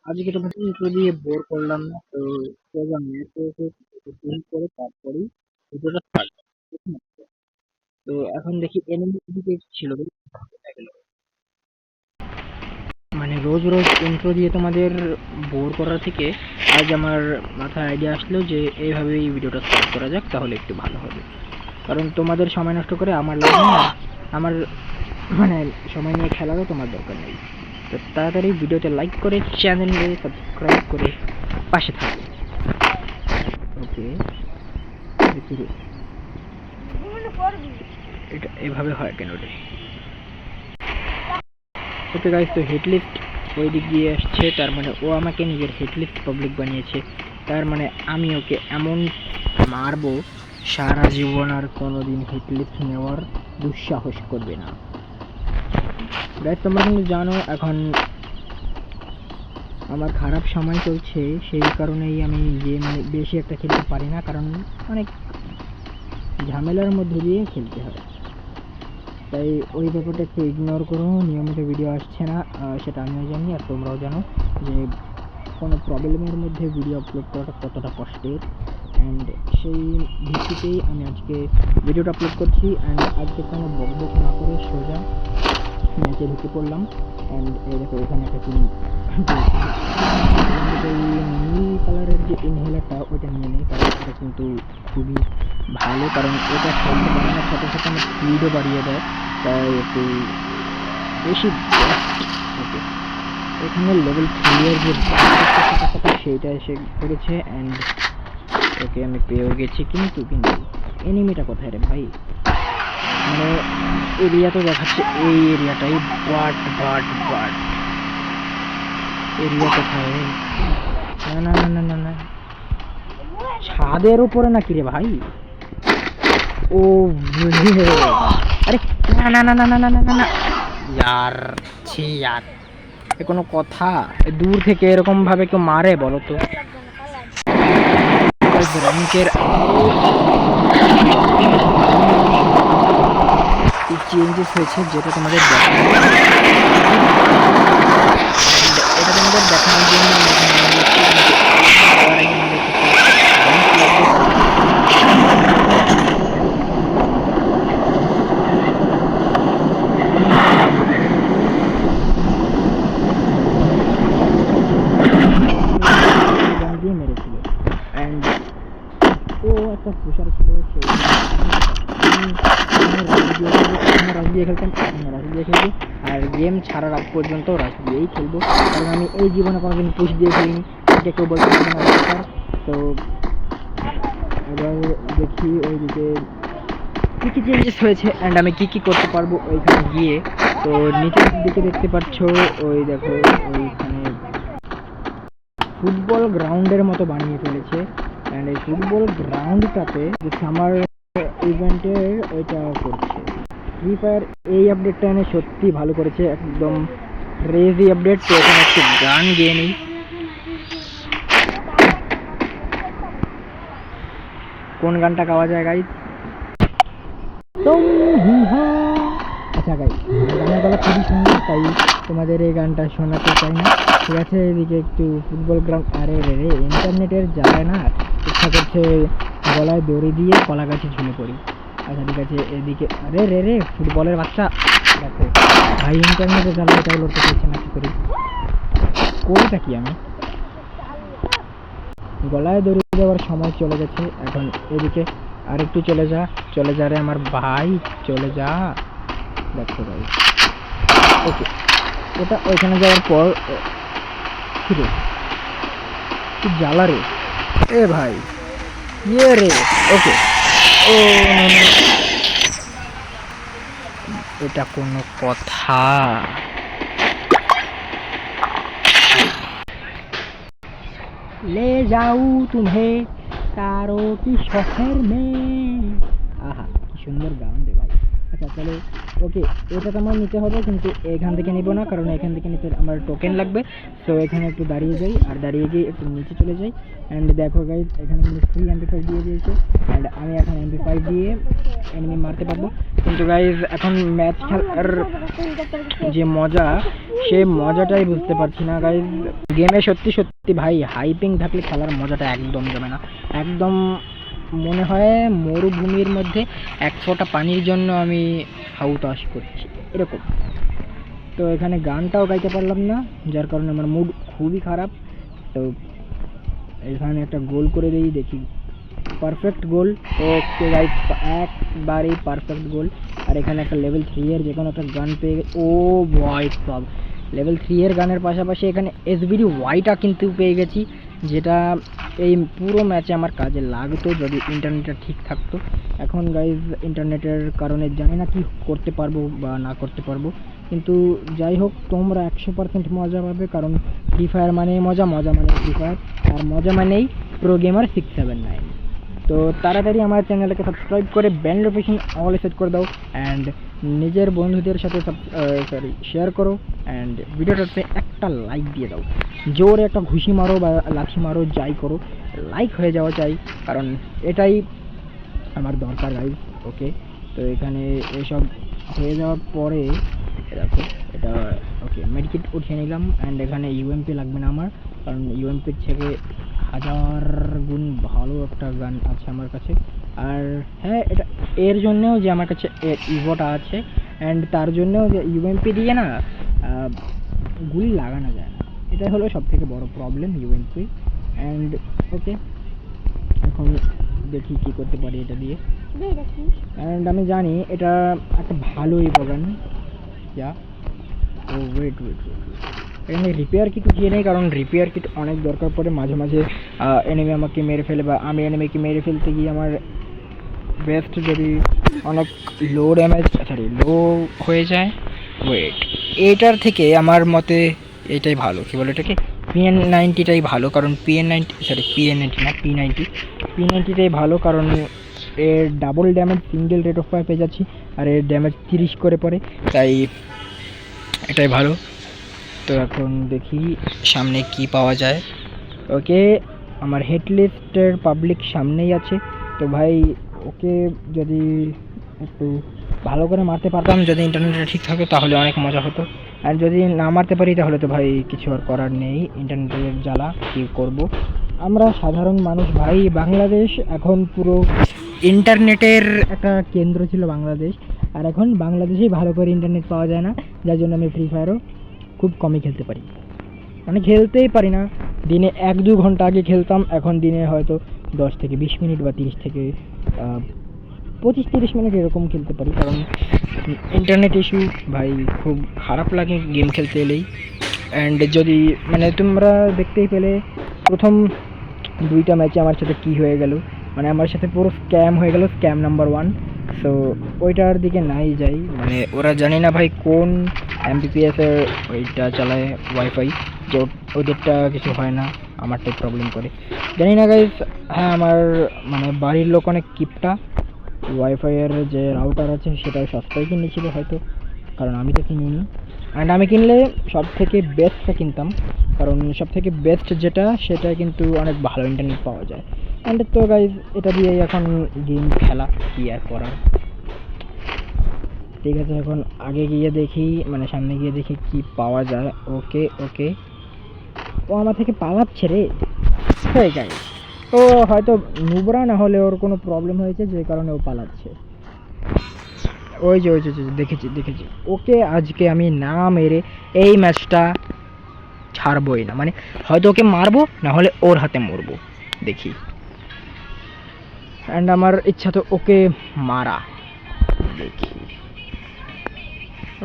আজকে তোমাকে ইন্ট্রো দিয়ে বোর করলাম না তো করে তারপরেই ভিডিওটা স্টার্ট। তো এখন দেখি এনিমি দিকে ছিল মানে রোজ রোজ ইন্ট্রো দিয়ে তোমাদের বোর করা থেকে আজ আমার মাথায় আইডিয়া আসলো যে এইভাবে এই ভিডিওটা স্টার্ট করা যাক, তাহলে একটু ভালো হবে। কারণ তোমাদের সময় নষ্ট করে আমার লাভ নেই, আমার মানে সময় নিয়ে খেলারও তোমার দরকার নেই। তো তাড়াতাড়ি ভিডিওতে লাইক করে চ্যানেলে সাবস্ক্রাইব করে পাশে থাকো। ওকে, এটা এভাবে হয় কেন রে? ওকে গাইস, তো হেডলিস্ট ওই দিক দিয়ে আসছে, তার মানে ও আমাকে নিজের হেডলিস্ট পাবলিক বানিয়েছে। তার মানে আমি ওকে এমন মারবো সারা জীবন আর কোনোদিন হেডলিস্ট নেওয়ার দুঃসাহস করবে না। গাইস তোমরা কিন্তু জানো এখন আমার খারাপ সময় চলছে, সেই কারণেই আমি গেম বেশি একটা খেলতে পারি না, কারণ অনেক ঝামেলার মধ্যে দিয়ে খেলতে হয়। তাই ওই ব্যাপারটা একটু ইগনোর করো, নিয়মিত ভিডিও আসছে না সেটা আমিও জানি আর তোমরাও জানো যে কোনো প্রবলেমের মধ্যে ভিডিও আপলোড করাটা কতটা কষ্টের। অ্যান্ড সেই ভিত্তিতেই আমি আজকে ভিডিওটা আপলোড করছি। অ্যান্ড আজকে কোনো বকবক না করে সোজা ম্যাচে ঢুকে পড়লাম। অ্যান্ড এই দেখো এখানে একটা টিম এই নীল কালারের যে ইনহেলারটা ওইটা নিয়ে নেই, কারণ এটা কিন্তু খুবই ভালো, কারণ এটা খেলতে বাড়ানোর সাথে সাথে আমার স্পিডও বাড়িয়ে দেয়, তাই একটু বেশি ওকে। এখানে লেভেল 3 এর যে সেইটা এসে পড়েছে। অ্যান্ড ওকে আমি পেয়েও গেছি, কিন্তু এনিমিটা কোথায় রে ভাই? মানে এরিয়া তো দেখাচ্ছে এই এরিয়াটাই, বাট বাট বাট এরিয়া কোথায়? না না না না না না, ছাদের উপরে নাকি রে ভাই? ও আরে না না না না না না না না ইয়ার, ছি ইয়ার, এ কোনো কথা? দূর থেকে এরকম ভাবে কেউ মারে বলো তো? র্যাঙ্কের চেঞ্জেস হয়েছে যেটা তোমাদের এটা তোমাদের দেখানোর জন্য দিয়ে মেরেছিল। অ্যান্ড ও একটা পুষার ছিল, সেই রাশ দিয়ে খেলতাম, রাশ দিয়ে খেলবো আর গেম ছাড়ার আগ পর্যন্ত রাশ দিয়েই খেলবো, কারণ আমি এই জীবনে কোনোদিন পুশ দিয়ে খেলিনি, এটা কেউ বলতে পারবে না। তো এবার দেখি ওইদিকে কী কী চেঞ্জেস হয়েছে অ্যান্ড আমি কী কী করতে পারবো ওইখানে গিয়ে। তো নিচের দিকে দেখতে পাচ্ছ ওই দেখো ওইখানে ফুটবল গ্রাউন্ডের মতো বানিয়ে ফেলেছে। অ্যান্ড এই ফুটবল গ্রাউন্ডটাতে যে সামার ইভেন্টের ওইটা করছে ফ্রি ফায়ার। এই আপডেটটা এনে সত্যি ভালো করেছে, একদম ক্রেজি আপডেট। তো এখানে একটু গান গেয়ে নিই। কোন গানটা গাওয়া যায় গাইজ? আচ্ছা গাইজ, গানের গলা খুবই সুন্দর, তাই তোমাদের এই গানটা শোনাতে চাই না, ঠিক আছে? এদিকে একটু ফুটবল গ্রাউন্ড, আরে রে রে ইন্টারনেটের জ্বালায় না ইচ্ছা করছে গলায় দড়ি দিয়ে কলা গাছে ঝুলে পড়ি। আচ্ছা ঠিক আছে, এদিকে আরে রে রে ফুটবলের বাচ্চা দেখো ভাই, ইন্টারনেটের জ্বালায় এটাও লড়তে চাইছে না, কি করি? কোনটা কি আমি গলায় দড়ি দেওয়ার সময় চলে গেছে এখন। এদিকে আরেকটু চলে যা, চলে যা রে আমার ভাই, চলে যা। দেখো ভাই ওকে, ওটা ওইখানে যাওয়ার পর কি রে, কি জ্বালা রে এ ভাই, ইয়ে রে। ওকে ও এটা কোনো কথা? ले जाऊं तुम्हें तारों की शहर में। আহা কি সুন্দর গান রে ভাই। আচ্ছা তাহলে ওকে, এটা তো আমার নিতে হবে, কিন্তু এখান থেকে নিব না, কারণ এখান থেকে নিতে আমার টোকেন লাগবে। সো এখানে একটু দাঁড়িয়ে যাই, আর দাঁড়িয়ে গিয়ে একটু নিচে চলে যাই। অ্যান্ড দেখো গাইজ, এখানে কিন্তু ফ্রি MP5 দিয়ে দিয়েছে, অ্যান্ড আমি এখন MP5 দিয়ে এনিমি মারতে পারবো। কিন্তু গাইজ এখন ম্যাচ খেলার যে মজা, সে মজাটাই বুঝতে পারছি না গাইজ। গেমে সত্যি সত্যি ভাই হাইপিং থাকলে খেলার মজাটা একদম জমে না, একদম মনে হয় মরুভূমির মধ্যে এক ফোঁটা পানির জন্য আমি হাউতাস করছি এরকম। তো এখানে গানটাও গাইতে পারলাম না, যার কারণে আমার মুড খুবই খারাপ। তো এখানে একটা গোল করে দিই, দেখি পারফেক্ট গোল। ওকে গাইস, একবারেই পারফেক্ট গোল। আর এখানে একটা লেভেল 3 এর যে কোনো একটা গান পেয়ে, ও ভয় সব লেভেল 3 এর গানের পাশাপাশি এখানে SBD ওয়াইটা কিন্তু পেয়ে গেছি, যেটা এই পুরো ম্যাচে আমার কাজে লাগতো যদি ইন্টারনেটটা ঠিক থাকতো। এখন গাইজ ইন্টারনেটের কারণে জানি না কি করতে পারবো বা না করতে পারবো, কিন্তু যাই হোক তোমরা 100% মজা পাবে, কারণ ফ্রি ফায়ার মানেই মজা, মজা মানে ফ্রি ফায়ার, আর মজা মানেই প্রো গেমার 679। তো তাড়াতাড়ি আমার চ্যানেলটাকে সাবস্ক্রাইব করে বেল নোটিফিকেশন অল সেট করে দাও, অ্যান্ড নিজের বন্ধুদের সাথে শেয়ার করো, অ্যান্ড ভিডিওটাতে একটা লাইক দিয়ে দাও, জোরে একটা ঘুষি মারো বা লাথি মারো, যাই করো লাইক হয়ে যাওয়া চাই, কারণ এটাই আমার দরকার গাইজ। ওকে, তো এখানে এসব হয়ে যাওয়ার পরে দেখো এটা ওকে মেডিকেট উঠিয়ে নিলাম, অ্যান্ড এখানে UMP লাগবে না আমার, কারণ UMPর থেকে 1000 গুণ ভালো একটা গান আছে আমার কাছে। আর হ্যাঁ, এটা এর জন্যেও যে আমার কাছে ইভোটা আছে, অ্যান্ড তার জন্যেও যে UMP দিয়ে না গুলি লাগানো যায় না, এটাই হলো সব থেকে বড় প্রবলেম UMP। অ্যান্ড ওকে, এখন দেখি কি করতে পারি এটা দিয়ে। অ্যান্ড আমি জানি এটা একটা ভালো ইভোগান, যা ও ওয়েট এখানে রিপেয়ার কিট উঠিয়ে নেই, কারণ রিপেয়ার কিট অনেক দরকার পড়ে মাঝে মাঝে। এনিমি আমাকে মেরে ফেলে বা আমি এনিমিকে মেরে ফেলতে গিয়ে আমার বেস্ট যদি অনেক লো ড্যামেজ লো হয়ে যায়। ওয়েট, এটার থেকে আমার মতে এটাই ভালো, কী বলে এটাকে, PN90টাই ভালো, কারণ PN90 না P90টাই ভালো, কারণ এর double damage single rate of fire পেয়ে যাচ্ছি, আর এর ড্যামেজ 30 করে পড়ে, তাই এটাই ভালো। তো এখন দেখি সামনে কি পাওয়া যায়। ওকে, আমার হেডলিস্টের পাবলিক সামনেই আছে, তো ভাই ওকে যদি একটু ভালো করে মারতে পারতাম, যদি ইন্টারনেটটা ঠিক থাকে তাহলে অনেক মজা হতো, আর যদি না মারতে পারি তাহলে তো ভাই কিছু আর করার নেই, ইন্টারনেটের জ্বালা কী করব। আমরা সাধারণ মানুষ ভাই, বাংলাদেশ এখন পুরো ইন্টারনেটের একটা কেন্দ্র ছিল বাংলাদেশ, আর এখন বাংলাদেশেই ভালো করে ইন্টারনেট পাওয়া যায় না, যার জন্য আমি ফ্রি ফায়ারও খুব কমই খেলতে পারি, মানে খেলতেই পারি না। দিনে 1-2 ঘন্টা আগে খেলতাম, এখন দিনে হয়তো 10 থেকে 20 মিনিট বা 30 থেকে 25-30 মিনিট এরকম খেলতে পারি, কারণ ইন্টারনেট ইস্যু ভাই খুব খারাপ লাগে গেম খেলতে এলেই। অ্যান্ড যদি মানে তোমরা দেখতেই পেলে প্রথম 2টা ম্যাচে আমার সাথে কী হয়ে গেল, মানে আমার সাথে পুরো স্ক্যাম হয়ে গেল, স্ক্যাম নাম্বার 1। সো ওইটার দিকে নাই যাই, মানে ওরা জানি না ভাই কোন MBPS এর ওইটা চালায় ওয়াইফাই, যে ওদেরটা কিছু হয় না, আমারটাই প্রবলেম করে জানি না গাইজ। হ্যাঁ, আমার মানে বাড়ির লোক অনেক কিপটা, ওয়াইফাইয়ের যে রাউটার আছে সেটাও সস্তায় কিনেছিল হয়তো, কারণ আমি তো কিনিনি। অ্যান্ড আমি কিনলে সব থেকে বেস্টটা কিনতাম, কারণ সব থেকে বেস্ট যেটা সেটা কিন্তু অনেক ভালো ইন্টারনেট পাওয়া যায়। অ্যান্ড তো গাইজ এটা দিয়েই এখন গেম খেলা, কি আর করার। ঠিক আছে, এখন আগে গিয়ে দেখি, মানে সামনে গিয়ে দেখি কি পাওয়া যায়। ওকে ওকে, ও আমার থেকে পালাচ্ছে রে, হয়ে যায়। ও হয়তো নুবরা, না হলে ওর কোনো প্রবলেম হয়েছে যে কারণে ও পালাচ্ছে। ওই যে দেখেছি। ওকে আজকে আমি না মেরে এই ম্যাচটা ছাড়বই না, মানে হয়তো ওকে মারবো, না হলে ওর হাতে মরবো, দেখি। অ্যান্ড আমার ইচ্ছা তো ওকে মারা, দেখি।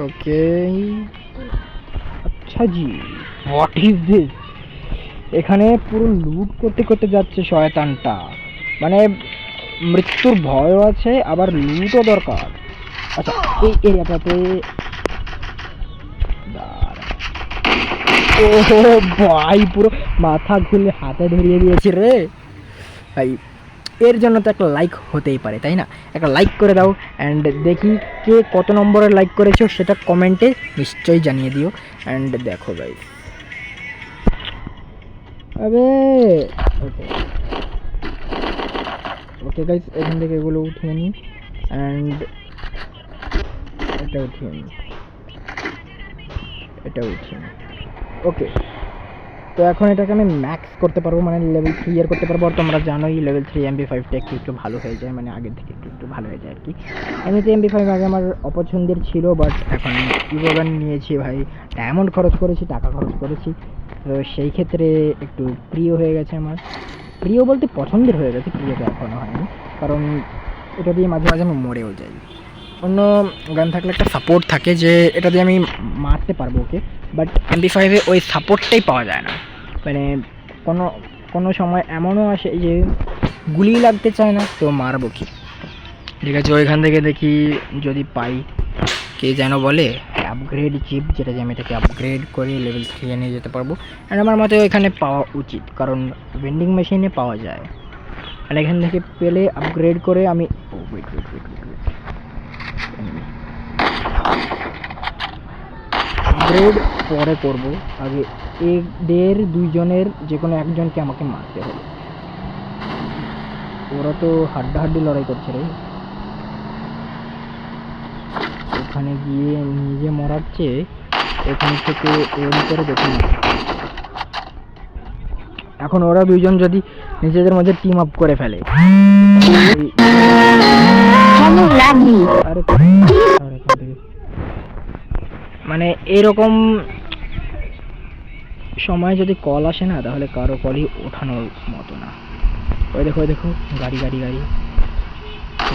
ওকে, আচ্ছা জি, হোয়াট ইজ দিস? এখানে পুরো লুট করতে করতে যাচ্ছে শয়তানটা, মানে মৃত্যুর ভয়ও আছে, আবার লুটও দরকার। আচ্ছা, এই এরিয়াটাতে ও ভাই পুরো মাথা খুলে হাতে ধরিয়ে দিয়েছে রে ভাই। এর জন্য তো একটা লাইক হতেই পারে, তাই না? একটা লাইক করে দাও, অ্যান্ড দেখি কে কত নম্বরে লাইক করেছো সেটা কমেন্টে নিশ্চয়ই জানিয়ে দিও। অ্যান্ড দেখো গাইস, আবে ওকে ওকে গাইস, এখান থেকে এগুলো উঠিয়ে নিই, অ্যান্ড এটা উঠিয়ে নিই, এটা উঠিয়ে নিই। ওকে, তো এখন এটাকে আমি ম্যাক্স করতে পারবো, মানে লেভেল 3 এর করতে পারবো। আর তোমরা জানোই লেভেল 3 MP5টা একটু ভালো হয়ে যায়, মানে আগের থেকে একটু ভালো হয়ে যায় আর কি। এমনিতে MP5 আগে আমার অপছন্দের ছিল, বাট এখন ইভোগান নিয়েছি ভাই, ডায়মন্ড খরচ করেছি, টাকা খরচ করেছি, তো সেই ক্ষেত্রে একটু প্রিয় হয়ে গেছে আমার। প্রিয় বলতে পছন্দের হয়ে গেছে, প্রিয় তো এখনও হয়নি, কারণ এটা দিয়ে মাঝে মাঝে আমি মরেও যাই। অন্য গান থাকলে একটা সাপোর্ট থাকে যে এটা দিয়ে আমি মারতে পারবো ওকে, বাট MP5-এ ওই সাপোর্টটাই পাওয়া যায় না। মানে কোনো কোনো সময় এমনও আসে যে গুলি লাগতে চায় না, তো মারবো কি? ঠিক আছে, ওইখান থেকে দেখি যদি পাই, কে যেন বলে আপগ্রেড চিপ, যেটা যে আমি এটাকে আপগ্রেড করে লেভেল 3 নিয়ে যেতে পারবো। আর আমার মতে ওইখানে পাওয়া উচিত, কারণ ভেন্ডিং মেশিনে পাওয়া যায়, আর এখান থেকে পেলে আপগ্রেড করে আমি আপগ্রেড পরে করব, আগে এদের দুইজনের যে কোনো একজনকে আমাকে মারতে হবে। ওরা তো হাড্ডাহাড্ডি লড়াই করছে রে, ওখানে গিয়ে নিজে মরার চেয়ে এখান থেকে এর করে দেখুন। এখন ওরা দুইজন যদি নিজেদের মধ্যে টিম আপ করে ফেলে, মানে এরকম সময় যদি কল আসে না, তাহলে কারো কলই ওঠানোর মতো না। ওই দেখো, ওই দেখো, গাড়ি গাড়ি গাড়ি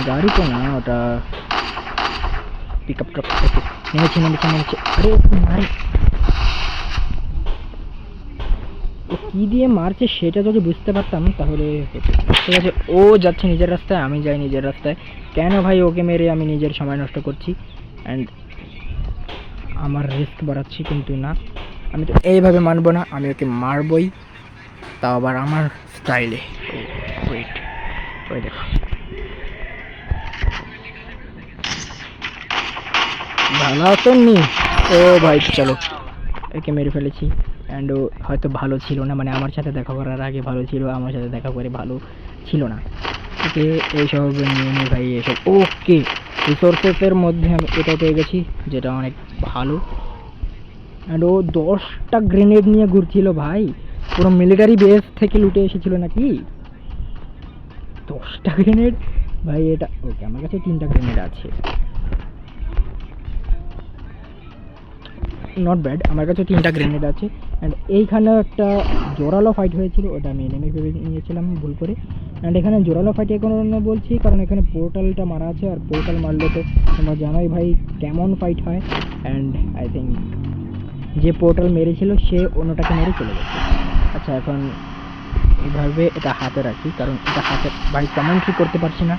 গাড়ি তো না, ওটা পিক আপ ট্রাক নেমেছে নেমেছে নেমেছে। আরে আরে, ও কী দিয়ে মারছে সেটা যদি বুঝতে পারতাম তাহলে হতো। ঠিক আছে, ও যাচ্ছে নিজের রাস্তায়, আমি যাই নিজের রাস্তায়। কেন ভাই ওকে মেরে আমি নিজের সময় নষ্ট করছি অ্যান্ড আমার রিস্ক বাড়াচ্ছি? কিন্তু না, আমি তো এইভাবে মানবো না, আমি ওকে মারবই, তাও আবার আমার স্টাইলে। ওয়েট, ওই দেখো, ভালো তো নি। ও ভাই চলো, একে মেরে ফেলেছি। অ্যান্ড ও হয়তো ভালো ছিল না, মানে আমার সাথে দেখা করার আগে ভালো ছিল, আমার সাথে দেখা করে ভালো ছিল না। ওকে, এইসব নিয়ে নিই ভাই, এসব ওকে। রিসোর্সেসের মধ্যে আমি এটা পেয়ে গেছি, যেটা অনেক ভালো। অ্যান্ড ও 10টা গ্রেনেড নিয়ে ঘুরছিল ভাই, পুরো মিলিটারি বেস থেকে লুটে এসেছিল নাকি 10টা গ্রেনেড ভাই? এটা ওকে, আমার কাছে 3টা গ্রেনেড আছে, নট ব্যাড, আমার কাছে 3টা গ্রেনেড আছে। অ্যান্ড এইখানে একটা জোরালো ফাইট হয়েছিল, ওটা আমি এনিমি ভেবে নিয়েছিলাম ভুল করে। অ্যান্ড এখানে জোরালো ফাইট এখন বলছি কারণ এখানে পোর্টালটা মারা আছে, আর পোর্টাল মারলে তো তোমরা জানোই ভাই কেমন ফাইট হয়। অ্যান্ড আই থিঙ্ক যে পোর্টাল মেরেছিল সে অন্যটাকে মেরে চলে গেছে। আচ্ছা, এখন এইভাবে এটা হাতে রাখি, কারণ এটা হাতে ভাই কমেন্ট্রি করতে পারছি না,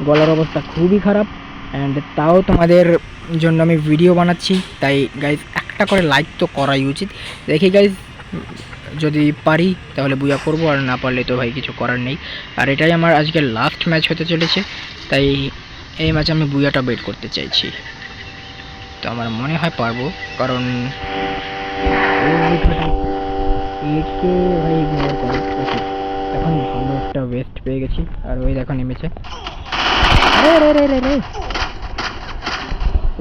গলার অবস্থা খুবই খারাপ। অ্যান্ড তাও তোমাদের জন্য আমি ভিডিও বানাচ্ছি, তাই গাইজ একটা করে লাইক তো করাই উচিত। দেখি গাইজ, যদি পারি তাহলে বুয়া করব, আর না পারলে তো ভাই কিছু করার নেই। আর এটাই আমার আজকে লাস্ট ম্যাচ হতে চলেছে, তাই এই ম্যাচে আমি বুয়াটা বেট করতে চাইছি। তো আমার মনে হয় পারবো, কারণ একে ভাই ইগনোর করে। এখন ভালো একটা ওয়েস্ট পেয়ে গেছি, আর ওই দেখো নেমেছে।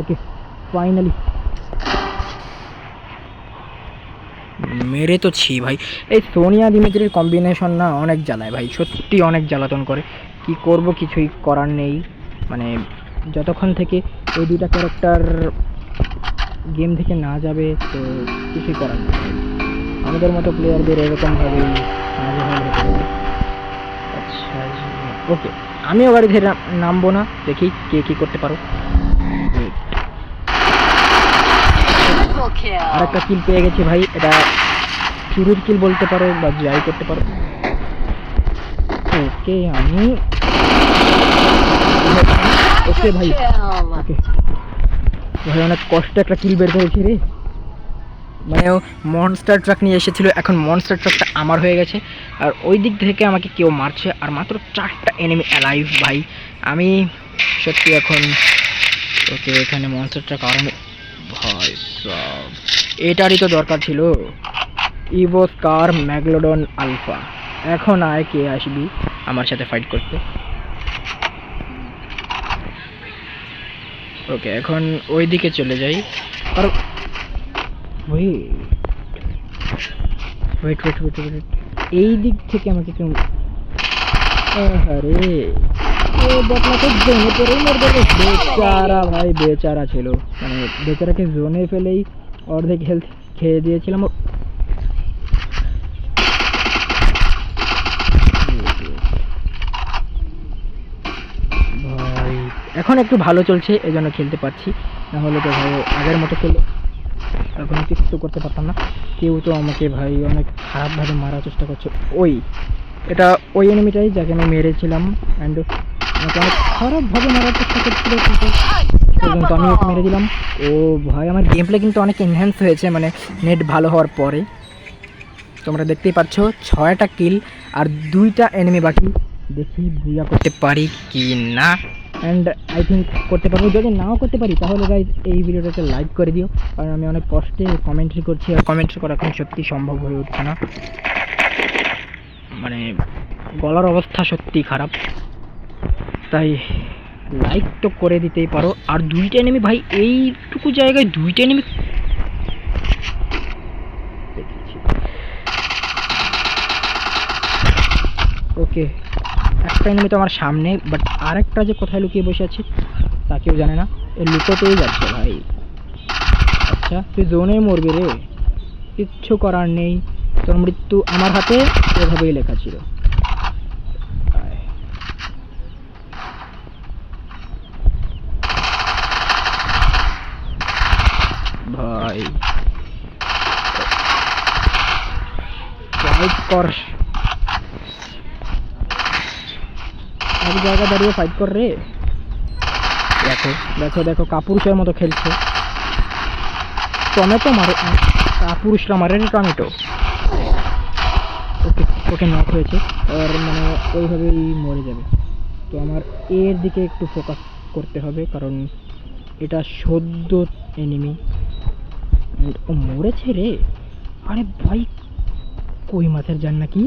ওকে, ফাইনালি মেরে তো ছি ভাই। এই সোনিয়া দিমিত্রির কম্বিনেশন না অনেক জ্বালায় ভাই, সত্যি অনেক জ্বালাতন করে। কি করব, কিছুই করার নেই, মানে যতক্ষণ থেকে এই দুইটা ক্যারেক্টার গেম থেকে না যাবে তো কিছুই করার নেই। আমাদের মতো প্লেয়ারদের এরকমভাবেই মাঝে মাঝে হতে হবে। আচ্ছা ওকে, আমিও গাড়ি ধরে নামবো না, দেখি কে কী করতে পারো। আরেকটা কিল পেয়ে গেছি ভাই, এটা চুরির কিল বলতে পারো বা যাই করতে পারো। ওকে, আমি ওকে ভাই, ওকে ভাই, অনেক কষ্টে একটা কিল বের করেছি রে। মানে ও মনস্টার ট্রাক নিয়ে এসেছিল, এখন মনস্টার ট্রাকটা আমার হয়ে গেছে। আর ওই দিক থেকে আমাকে কেউ মারছে, আর মাত্র 4টা এনিমি অ্যালাইভ ভাই। আমি সত্যি এখন ওকে এখানে মনস্টার ট্রাক আর ভাই সব এটারই তো দরকার ছিল। ইভো স্কার ম্যাগলোডন আলফা, এখন আয় কে আসবি আমার সাথে ফাইট করতে। ওকে এখন ওই দিকে চলে যাই। আর ওয়েট ওয়েট ওয়েট ওয়েট, এই দিক থেকে আমাকে কেউ, আরে ও বটলা তো জোনে পড়েই মরে যাবে। বেচারা ভাই, বেচারা ছিল, মানে বেচারাকে জোনে ফেলেই অর্ধেক হেলথ খেয়ে দিয়েছিলাম। ভাই এখন একটু ভালো চলছে, এজন্য খেলতে পারছি, না হলে তো ভাই আগের মতো খেলে এখন কিছু করতে পারতাম না। কেউ তো আমাকে ভাই অনেক খারাপভাবে মারার চেষ্টা করছে। এটা ওই এনিমিটাই যাকে আমি মেরেছিলাম, অ্যান্ড আমাকে অনেক খারাপভাবে মারার চেষ্টা করছিল, কিন্তু আমি ওকে মেরে দিলাম। ও ভাই আমার গেম প্লে কিন্তু অনেক এনহ্যান্স হয়েছে, মানে নেট ভালো হওয়ার পরে। তোমরা দেখতেই পাচ্ছ 6টা কিল আর 2টা এনিমি বাকি। দেখি বুয়া করতে পারি কি না, অ্যান্ড আই থিঙ্ক করতে পারবো। যদি নাও করতে পারি তাহলে গাইজ এই ভিডিওটাতে লাইক করে দিও, কারণ আমি অনেক কষ্টে কমেন্ট্রি করছি, আর কমেন্ট্রি করা এখন সত্যি সম্ভব হয়ে উঠছে না, মানে গলার অবস্থা সত্যি খারাপ। তাই লাইক তো করে দিতেই পারো। আর 2টা এনিমি ভাই, এইটুকু জায়গায় 2টা এনিমি, ওকে একটা এনিমি তো আমার সামনে, বাট আরেকটা যে কোথায় লুকিয়ে বসে আছে তা কেউ জানে না। এ লুকোতেই যাচ্ছে ভাই। আচ্ছা তুই জোনে মরবি রে, কিচ্ছু করার নেই, তোর মৃত্যু আমার হাতে, এভাবেই লেখা ছিল। ভাই ফাইট কর, এক জায়গা দাঁড়িয়ে ফাইট কর রে। দেখো দেখো দেখো, কাপুরুষের মতো খেলছে। টমেটো মারে, কাপুরুষরা মারে রে টমেটো। ওকে ওকে নক হয়েছে, আর মানে ওইভাবেই মরে যাবে। তো আমার এর দিকে একটু ফোকাস করতে হবে, কারণ এটা সদ্য এনিমি। ও মরেছে রে, আরে ভাই কই মাছের যান নাকি।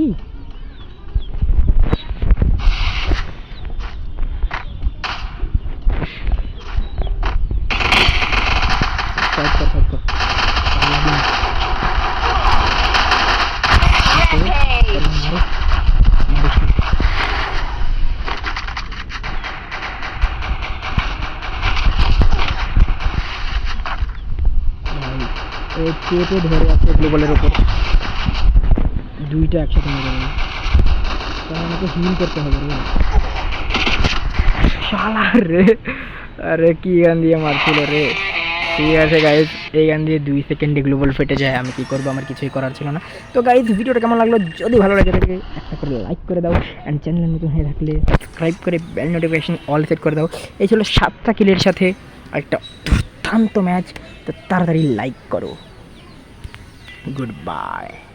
চেপে ধরে আছে গ্লোবালের ওপর, 2টা একসাথে মেরে যাবে, কারণ আমাকে হিল করতে হবে রে শালা রে। আরে কি গান দিয়ে মারছিল রে। ঠিক আছে গাইজ, এই গান দিয়ে 2 সেকেন্ডে গ্লোবাল ফেটে যায়, আমি কি করবো, আমার কিছুই করার ছিল না। তো গাইজ ভিডিওটা কেমন লাগলো, যদি ভালো লাগে থাকে একটা করে লাইক করে দাও, অ্যান্ড চ্যানেল নতুন হয়ে থাকলে সাবস্ক্রাইব করে বেল নোটিফিকেশন অল সেট করে দাও। এই ছিল 7টা কিলের সাথে একটা দুর্দান্ত ম্যাচ, তো তাড়াতাড়ি লাইক করো। Goodbye.